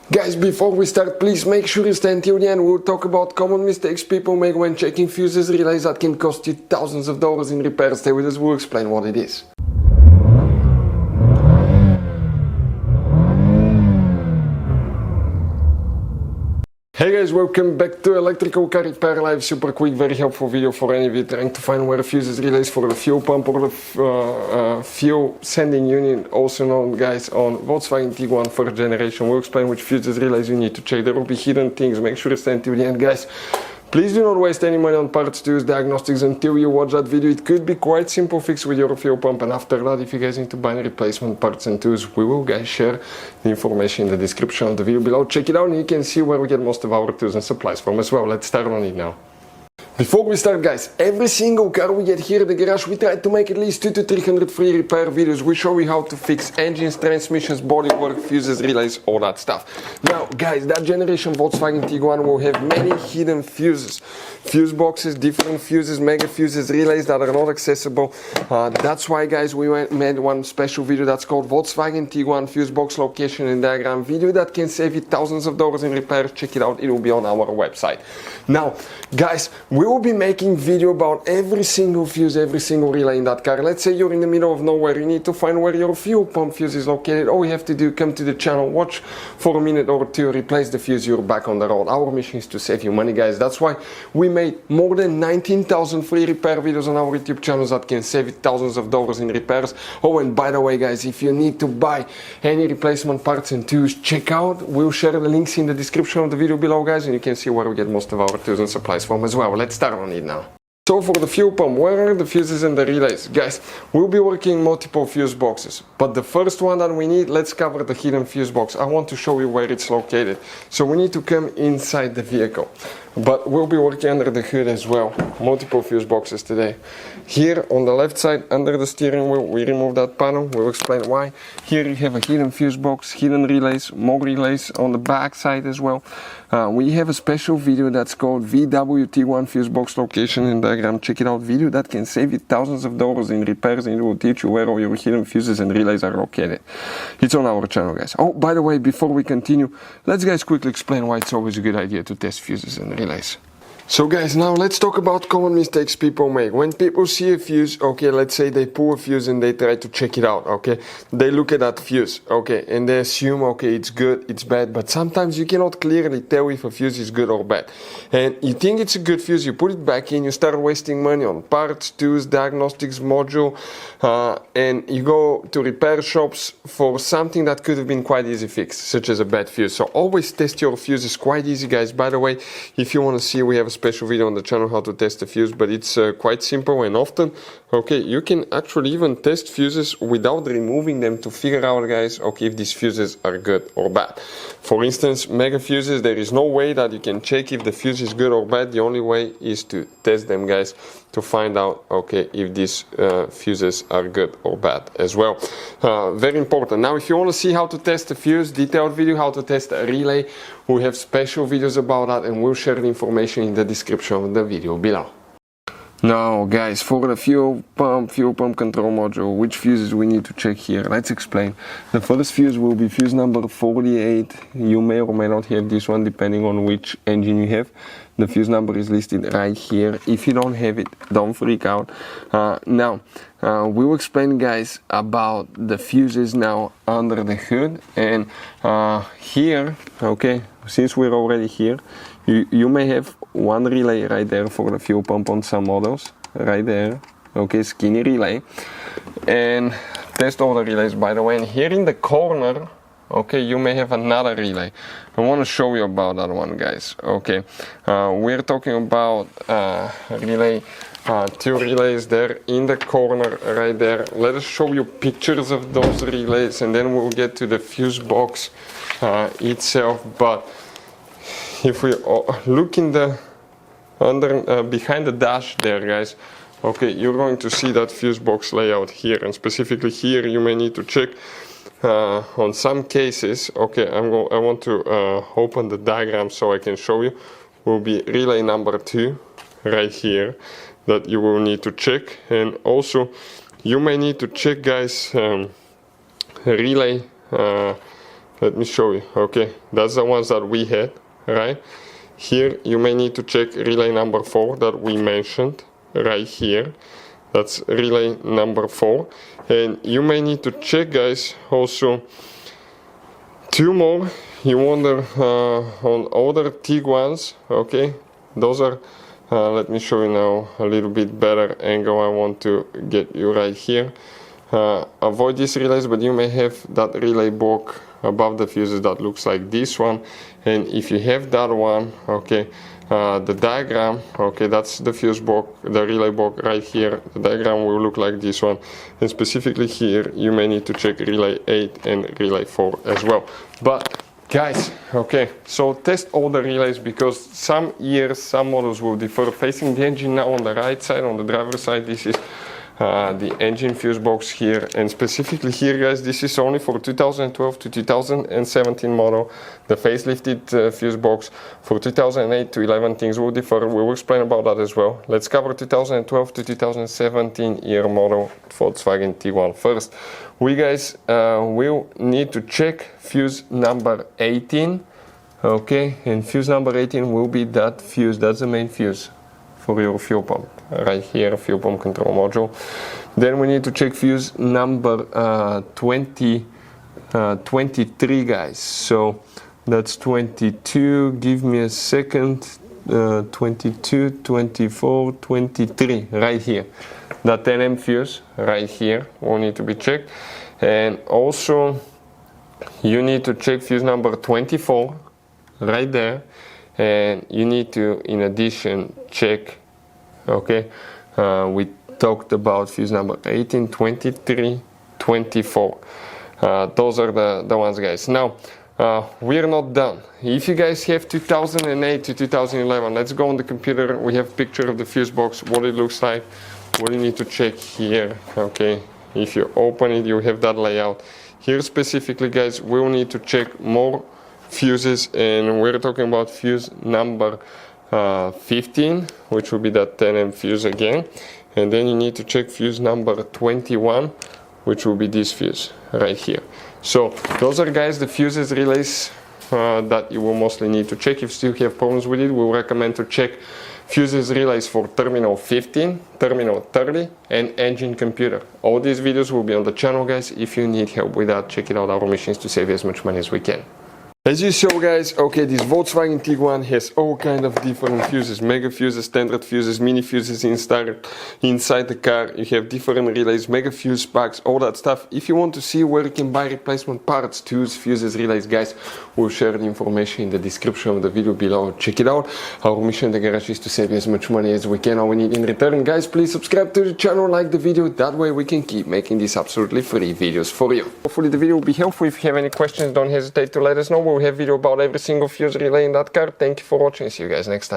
Guys, before we start, please make sure you stay until the end. We'll talk about common mistakes people make when checking fuses, relays that can cost you thousands of dollars in repairs. Stay with us, we'll explain what it is. Hey guys, welcome back to Electrical Car Repair Live. Super quick, very helpful video for any of you trying to find where the fuses relays for the fuel pump or the fuel sending unit, also known, guys, on Volkswagen Tiguan 4th generation. We'll explain which fuses relays you need to check. There will be hidden things. Make sure to stay until the end, guys. Please do not waste any money on parts, tools, diagnostics until you watch that video. It could be quite simple fix with your fuel pump, and after that, if you guys need to buy replacement parts and tools, we will, guys, share the information in the description of the video below. Check it out and you can see where we get most of our tools and supplies from as well. Let's start on it now. Before we start, guys, every single car we get here at the garage, we try to make at least 200 to 300 free repair videos. We show you how to fix engines, transmissions, bodywork, fuses, relays, all that stuff. Now, guys, that generation Volkswagen Tiguan will have many hidden fuses. Fuse boxes, different fuses, mega fuses, relays that are not accessible. That's why, guys, we made one special video that's called Volkswagen Tiguan Fuse Box Location and Diagram video that can save you thousands of dollars in repairs. Check it out, it will be on our website. Now, guys, we will be making video about every single fuse, every single relay in that car. Let's say you're in the middle of nowhere, you need to find where your fuel pump fuse is located. All you have to do, come to the channel, watch for a minute or two, replace the fuse, you're back on the road. Our mission is to save you money, guys. That's why we made more than 19,000 free repair videos on our YouTube channels that can save you thousands of dollars in repairs. Oh, and by the way, guys, if you need to buy any replacement parts and tools, check out, we'll share the links in the description of the video below, guys, and you can see where we get most of our tools and supplies from as well. Let's start on it now. So for the fuel pump, where are the fuses and the relays? Guys, we'll be working multiple fuse boxes, but the first one that we need, let's cover the hidden fuse box. I want to show you where it's located. So we need to come inside the vehicle, but we'll be working under the hood as well. Multiple fuse boxes today. Here on the left side, under the steering wheel, we remove that panel. We'll explain why. Here you have a hidden fuse box, hidden relays, more relays on the back side as well. We have a special video that's called VW Tiguan Fuse Box Location and Diagram. Check it out, video that can save you thousands of dollars in repairs, and it will teach you where all your hidden fuses and relays are located. It's on our channel, guys. Oh, by the way, before we continue, let's, guys, quickly explain why it's always a good idea to test fuses and relays. So, guys, now let's talk about common mistakes people make. When people see a fuse, okay, let's say they pull a fuse and they try to check it out, okay? They look at that fuse, okay, and they assume, okay, it's good, it's bad, but sometimes you cannot clearly tell if a fuse is good or bad. And you think it's a good fuse, you put it back in, you start wasting money on parts, tools, diagnostics, module, and you go to repair shops for something that could have been quite easy fixed, such as a bad fuse. So always test your fuses, quite easy, guys. By the way, if you want to see, we have a special video on the channel how to test a fuse, but it's quite simple, and often, okay, you can actually even test fuses without removing them to figure out, guys, okay, if these fuses are good or bad. For instance, mega fuses, there is no way that you can check if the fuse is good or bad. The only way is to test them, guys, to find out, okay, if these fuses are good or bad as well. Very important. Now, if you want to see how to test a fuse, detailed video how to test a relay, we have special videos about that, and we'll share the information in the description of the video below. Now, guys, for the fuel pump control module, which fuses we need to check here? Let's explain. The first fuse will be fuse number 48. You may or may not have this one depending on which engine you have. The fuse number is listed right here. If you don't have it, don't freak out. Now, we will explain, guys, about the fuses now under the hood. And here, okay, since we're already here, you may have one relay right there for the fuel pump on some models, right there, okay, skinny relay, and test all the relays, by the way. And here in the corner, okay, you may have another relay. I want to show you about that one, guys. Okay, we're talking about relay, two relays there in the corner right there. Let us show you pictures of those relays, and then we'll get to the fuse box itself. But if we look in the behind the dash there, guys, okay, you're going to see that fuse box layout here, and specifically here you may need to check on some cases. Okay, I want to open the diagram so I can show you. Will be relay number 2 right here that you will need to check, and also you may need to check, guys, relay let me show you. Okay, that's the ones that we had, right? Here you may need to check relay number 4 that we mentioned right here. That's relay number 4, and you may need to check, guys, also 2 more. You wonder on other Tiguans. Okay, those are let me show you now a little bit better angle. I want to get you right here. Avoid these relays, but you may have that relay block above the fuses that looks like this one, and if you have that one, okay, the diagram, okay, that's the fuse block, the relay block right here. The diagram will look like this one, and specifically here you may need to check relay 8 and relay 4 as well. But guys, okay, so test all the relays, because some years, some models will differ. Facing the engine now on the right side, on the driver's side, this is the engine fuse box here, and specifically here, guys, this is only for 2012 to 2017 model. The facelifted fuse box for 2008 to 11 things will differ. We will explain about that as well. Let's cover 2012 to 2017 year model Volkswagen Tiguan first. We guys will need to check fuse number 18, okay, and fuse number 18 will be that fuse, that's the main fuse for your fuel pump, right here, fuel pump control module. Then we need to check fuse number 23, guys. So that's 22, give me a second, 22, 24, 23, right here. That 10M fuse, right here, will need to be checked. And also, you need to check fuse number 24, right there. And you need to, in addition, check, okay, we talked about fuse number 18, 23, 24. Those are the ones, guys. Now, we're not done. If you guys have 2008 to 2011, let's go on the computer. We have a picture of the fuse box, what it looks like, what you need to check here, okay. If you open it, you have that layout. Here specifically, guys, we'll need to check more fuses, and we're talking about fuse number 15, which will be that 10M fuse again. And then you need to check fuse number 21, which will be this fuse right here. So those are, guys, the fuses relays that you will mostly need to check. If you still have problems with it, we'll recommend to check fuses relays for terminal 15, terminal 30, and engine computer. All these videos will be on the channel, guys. If you need help with that, check it out. Our mission is to save you as much money as we can. As you saw, guys, okay, this Volkswagen Tiguan has all kind of different fuses, mega fuses, standard fuses, mini fuses inside the car. You have different relays, mega fuse packs, all that stuff. If you want to see where you can buy replacement parts, tools, fuses, relays, guys, we'll share the information in the description of the video below. Check it out. Our mission in the garage is to save you as much money as we can. All we need in return, guys, please subscribe to the channel, like the video. That way we can keep making these absolutely free videos for you. Hopefully the video will be helpful. If you have any questions, don't hesitate to let us know. We'll have video about every single fuse relay in that car. Thank you for watching. See you guys next time.